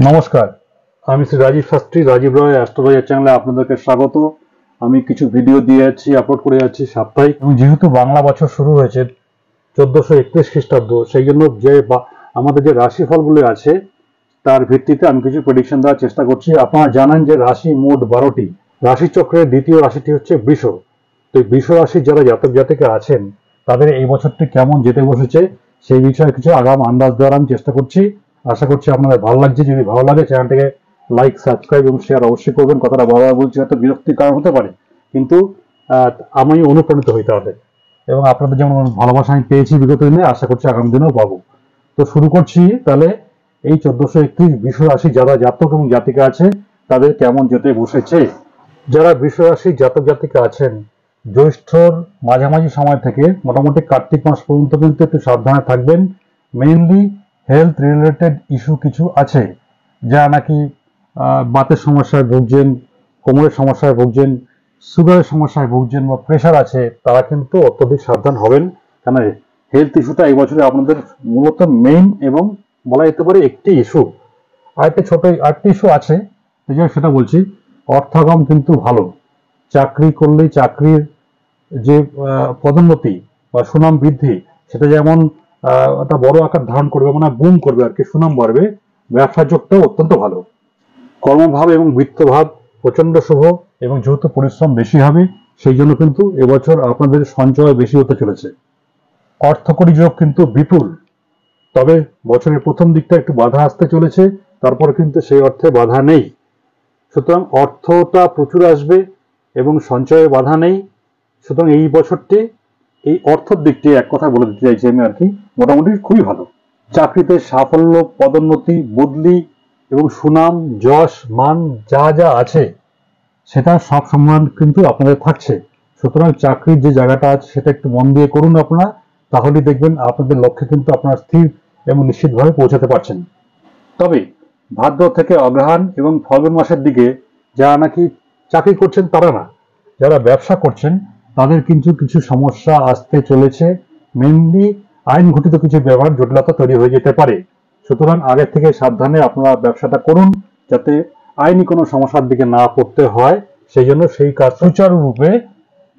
নমস্কার, আমি শ্রী রাজীব শাস্ত্রী, রাজীব রয় অ্যাস্ট্রোলজার চ্যানেলে আপনাদেরকে স্বাগত। আমি কিছু ভিডিও দিয়ে যাচ্ছি, আপলোড করে যাচ্ছি সাপ্তাহিক। এবং যেহেতু বাংলা বছর শুরু হয়েছে 1431 খ্রিস্টাব্দ, সেই জন্য আমাদের যে রাশিফলগুলি আছে তার ভিত্তিতে আমি কিছু প্রেডিকশন দেওয়ার চেষ্টা করছি। আপনারা জানেন যে রাশি মোট 12টি। রাশিচক্রের দ্বিতীয় রাশিটি হচ্ছে বৃষ। তো এই বৃষ রাশির যারা জাতক জাতিকা আছেন তাদের এই বছরটি কেমন যেতে বসেছে সেই বিষয়ে কিছু আগাম আন্দাজ দেওয়ার আমি চেষ্টা করছি। আশা করছি আপনাদের ভালো লাগছে। যদি ভালো লাগে চ্যানেলটিকে লাইক, সাবস্ক্রাইব এবং শেয়ার অবশ্যই করবেন। কথাটা বারবার বলছি, হয়তো বিরক্তির কারণ হতে পারে, কিন্তু আমি অনুপ্রাণিত হই তাহলে। এবং আপনাদের যেমন ভালোবাসা আমি পেয়েছি বিগত দিনে, আশা করছি আগামী দিনেও পাবো। তো শুরু করছি তাহলে। এই 1431 বৃষ রাশি যারা জাতক এবং জাতিকা আছে তাদের কেমন যেতে বসেছে। যারা বৃষ রাশি জাতক জাতিকা আছেন, জ্যৈষ্ঠর মাঝামাঝি সময় থেকে মোটামুটি কার্তিক মাস পর্যন্ত কিন্তু একটু সাবধানে থাকবেন। মেইনলি হেলথ রিলেটেড ইস্যু কিছু আছে, যা নাকি বাতের সমস্যায় ভুগছেন, কোমরের সমস্যায় ভুগছেন, সুগারের সমস্যায় ভুগছেন বা প্রেশার আছে, তারা কিন্তু অত্যধিক সাবধান হবেন। কেন হেলথ ইস্যুটা এই বছরে আপনাদের মূলত মেইন এবং বলা যেতে পারে একটি ইস্যু। আরেকটি ইস্যু আছে, সেটা বলছি। অর্থাগম কিন্তু ভালো। চাকরি করলে চাকরির যে পদোন্নতি বা সুনাম বৃদ্ধি, সেটা যেমন একটা বড় আকার ধারণ করবে, মানে বুম করবে আর কি, সুনাম বাড়বে। ব্যবসা যোগটাও অত্যন্ত ভালো। কর্মভাব এবং বৃত্তভাব প্রচন্ড শুভ, এবং যেহেতু পরিশ্রম বেশি হবে সেই জন্য কিন্তু এবছর আপনাদের সঞ্চয় বেশি হতে চলেছে। অর্থকরী যোগ কিন্তু বিপুল, তবে বছরের প্রথম দিকটা একটু বাধা আসতে চলেছে, তারপর কিন্তু সেই অর্থে বাধা নেই। সুতরাং অর্থটা প্রচুর আসবে এবং সঞ্চয়ে বাধা নেই। সুতরাং এই বছরটি এই অর্থের দিকটি এক কথা বলে দিতে চাইছি আমি আর কি, মোটামুটি খুবই ভালো। চাকরিতে সাফল্য, পদোন্নতি, বদলি এবং সুনাম, যশ, মান যা যা আছে সেটা সব সম্মান কিন্তু আপনাদের থাকছে। সুতরাং চাকরির যে জায়গাটা আছে সেটা একটু মন দিয়ে করুন আপনারা, তাহলেই দেখবেন আপনাদের লক্ষ্যে কিন্তু আপনারা স্থির এবং নিশ্চিতভাবে পৌঁছাতে পারছেন। তবে ভাদ্র থেকে অগ্রহায়ণ এবং ফাল্গুন মাসের দিকে যারা নাকি চাকরি করছেন তারা না, যারা ব্যবসা করছেন তাদের কিন্তু কিছু সমস্যা আসতে চলেছে। মেনলি আইন ঘটিত কিছু ব্যাপার জটিলতা তৈরি হয়ে যেতে পারে। সুতরাং আগে থেকে সাবধানে আপনারা ব্যবসাটা করুন, যাতে আইনি কোনো সমস্যার দিকে না পড়তে হয়। সেই জন্য সেই কাজ সুচারুরূপে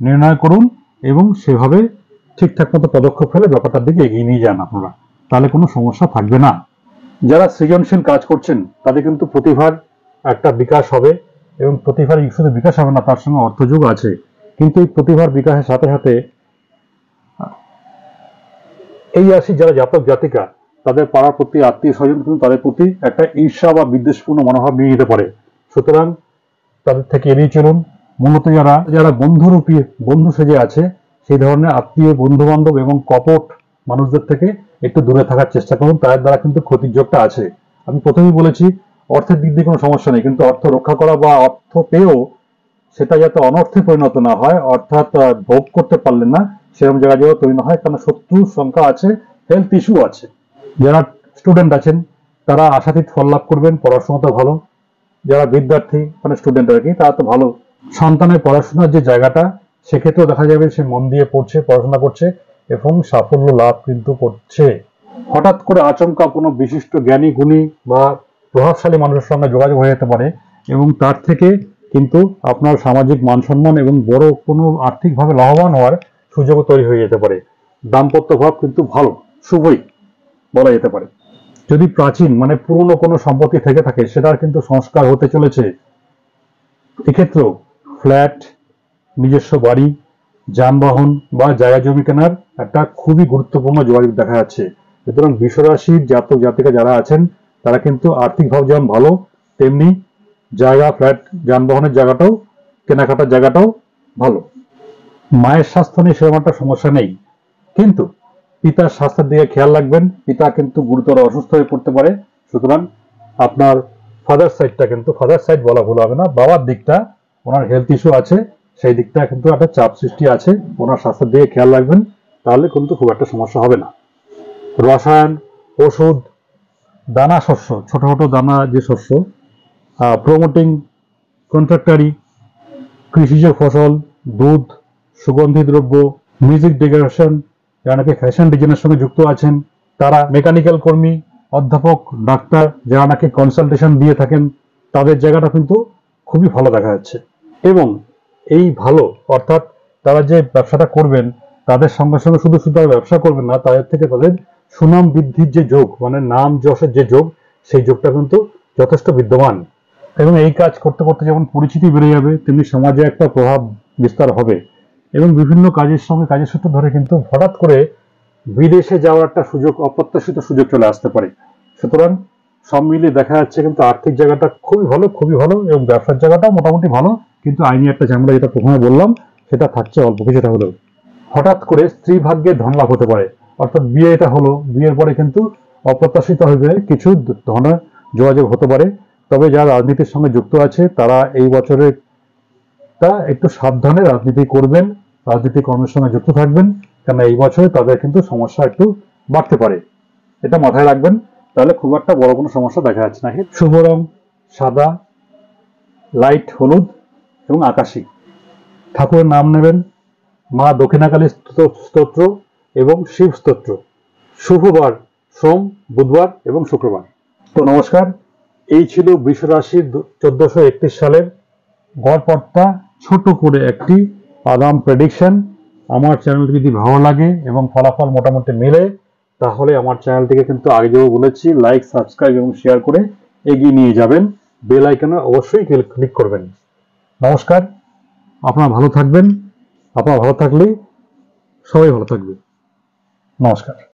নির্ণয় করুন এবং সেভাবে ঠিকঠাক মতো পদক্ষেপ ফেলে ব্যাপারটার দিকে এগিয়ে নিয়ে যান আপনারা, তাহলে কোনো সমস্যা থাকবে না। যারা সৃজনশীল কাজ করছেন তাদের কিন্তু প্রতিভার একটা বিকাশ হবে, এবং প্রতিভার শুধু বিকাশ হবে না, তার সঙ্গে অর্থযোগ আছে। কিন্তু এই প্রতিভার বিকাশের সাথে সাথে এই রাশি যারা জাতক জাতিকা তাদের পাড়ার প্রতি আত্মীয় স্বজন কিন্তু তাদের প্রতি একটা ঈর্ষা বা বিদ্বেষপূর্ণ মনোভাব নিয়ে যেতে পারে। সুতরাং তাদের থেকে এড়িয়ে চলুন। মূলত যারা যারা বন্ধুরূপী বন্ধু সেজে আছে সেই ধরনের আত্মীয়, বন্ধু বান্ধব এবং কপট মানুষদের থেকে একটু দূরে থাকার চেষ্টা করুন, তাদের দ্বারা কিন্তু ক্ষতির যোগটা আছে। আমি প্রথমেই বলেছি অর্থের দিক দিয়ে কোনো সমস্যা নেই, কিন্তু অর্থ রক্ষা করা বা অর্থ পেয়েও সেটা যাতে অনর্থে পরিণত না হয়, অর্থাৎ ভোগ করতে পারলেন না সেরকম জায়গায় যাওয়া তৈরি না হয়, কারণ শত্রুর সংখ্যা আছে, হেলথ ইস্যু আছে। যারা স্টুডেন্ট আছেন তারা আশাতীত ফল লাভ করবেন, পড়াশোনাতে ভালো। যারা বিদ্যার্থী মানে স্টুডেন্ট আর কি, তারা তো ভালো। সন্তানের পড়াশোনার যে জায়গাটা, সেক্ষেত্রেও দেখা যাবে সে মন দিয়ে পড়ছে, পড়াশোনা করছে এবং সাফল্য লাভ কিন্তু করছে। হঠাৎ করে আচমকা কোনো বিশিষ্ট জ্ঞানী, গুণী বা প্রভাবশালী মানুষের সঙ্গে যোগাযোগ হয়ে যেতে পারে, এবং তার থেকে কিন্তু আপনার সামাজিক মান সম্মান এবং বড় কোনো আর্থিকভাবে লাভবান হওয়ার সুযোগও তৈরি হয়ে যেতে পারে। দাম্পত্য ভাব কিন্তু ভালো, শুভই বলা যেতে পারে। যদি প্রাচীন মানে পুরনো কোনো সম্পত্তি থেকে থাকে সেটার কিন্তু সংস্কার হতে চলেছে। এক্ষেত্রেও ফ্ল্যাট, নিজস্ব বাড়ি, যানবাহন বা জায়গা জমি কেনার একটা খুবই গুরুত্বপূর্ণ যোগাযোগ দেখা যাচ্ছে। সুতরাং বৃষ রাশির জাতক জাতিকা যারা আছেন তারা কিন্তু আর্থিকভাবে যেমন ভালো, তেমনি জায়গা, ফ্ল্যাট, যানবাহনের জায়গাটাও, কেনাকাটার জায়গাটাও ভালো। মায়ের স্বাস্থ্য নিয়ে সেরকম একটা সমস্যা নেই, কিন্তু পিতার স্বাস্থ্যের দিকে খেয়াল রাখবেন। পিতা কিন্তু গুরুতর অসুস্থ হয়ে পড়তে পারে। সুতরাং আপনার ফাদার সাইডটা কিন্তু, ফাদার সাইড বলা ভুল হবে না, বাবার দিকটা ওনার হেলথ ইস্যু আছে, সেই দিকটা কিন্তু একটা চাপ সৃষ্টি আছে। ওনার স্বাস্থ্যের দিকে খেয়াল রাখবেন, তাহলে কিন্তু খুব একটা সমস্যা হবে না। রসায়ন, ওষুধ, দানা শস্য, ছোট ছোট দানা যে শস্য, প্রমোটিং, কন্ট্রাক্টারি, কৃষিজ ফসল, দুধ, সুগন্ধি দ্রব্য, মিউজিক ডেকোরেশন, যারা নাকি ফ্যাশন ডিজাইনের সঙ্গে যুক্ত আছেন, তারা মেকানিক্যাল কর্মী, অধ্যাপক, ডাক্তার যারা নাকি কনসালটেশন দিয়ে থাকেন তাদের জায়গাটা কিন্তু খুবই ভালো দেখা যাচ্ছে। এবং এই ভালো অর্থাৎ তারা যে ব্যবসাটা করবেন তাদের সঙ্গে সঙ্গে শুধু শুধু আর ব্যবসা করবেন না, তাদের থেকে তাদের সুনাম বৃদ্ধির যে যোগ, মানে নাম যশের যে যোগ, সেই যোগটা কিন্তু যথেষ্ট বিদ্যমান। এবং এই কাজ করতে করতে যেমন পরিচিতি বেড়ে যাবে, তেমনি সমাজে একটা প্রভাব বিস্তার হবে। এবং বিভিন্ন কাজের সঙ্গে কাজের সূত্র ধরে কিন্তু হঠাৎ করে বিদেশে যাওয়ার একটা সুযোগ, অপ্রত্যাশিত সুযোগ চলে আসতে পারে। সুতরাং সব মিলিয়ে দেখা যাচ্ছে কিন্তু আর্থিক জায়গাটা খুবই ভালো, খুবই ভালো, এবং ব্যবসার জায়গাটাও মোটামুটি ভালো। কিন্তু আইনি একটা ঝামেলা, যেটা প্রথমে বললাম, সেটা থাকছে অল্প কিছুটা হলেও। হঠাৎ করে স্ত্রী ভাগ্যে ধন লাভ হতে পারে, অর্থাৎ বিয়ে এটা হলো, বিয়ের পরে কিন্তু অপ্রত্যাশিত ভাবে কিছু ধনের যোগাযোগ হতে পারে। তবে যারা রাজনীতির সঙ্গে যুক্ত আছে তারা এই বছরের তা একটু সাবধানে রাজনীতি করবেন, রাজনীতি কর্মের সঙ্গে যুক্ত থাকবেন, কেন এই বছরে তাদের কিন্তু সমস্যা একটু বাড়তে পারে। এটা মাথায় রাখবেন, তাহলে খুব একটা বড় কোনো সমস্যা দেখা যাচ্ছে না। শুভ রং সাদা, লাইট হলুদ এবং আকাশী। ঠাকুরের নাম নেবেন মা দক্ষিণাকালী স্তোত্র এবং শিব স্তোত্র। শুভবার সোম, বুধবার এবং শুক্রবার। তো নমস্কার, এই ছিল বৃষ রাশির 1431 সালের গড়পড়তা ছোট করে একটি আগাম প্রেডিকশন। আমার চ্যানেলটি যদি ভালো লাগে এবং ফলাফল মোটামুটি মেলে, তাহলে আমার চ্যানেলটিকে কিন্তু আগে যেভাবে বলেছি লাইক, সাবস্ক্রাইব এবং শেয়ার করে এগিয়ে নিয়ে যাবেন। বেল আইকনে অবশ্যই ক্লিক করবেন। নমস্কার, আপনারা ভালো থাকবেন। আপনারা ভালো থাকলেই সবাই ভালো থাকবে। নমস্কার।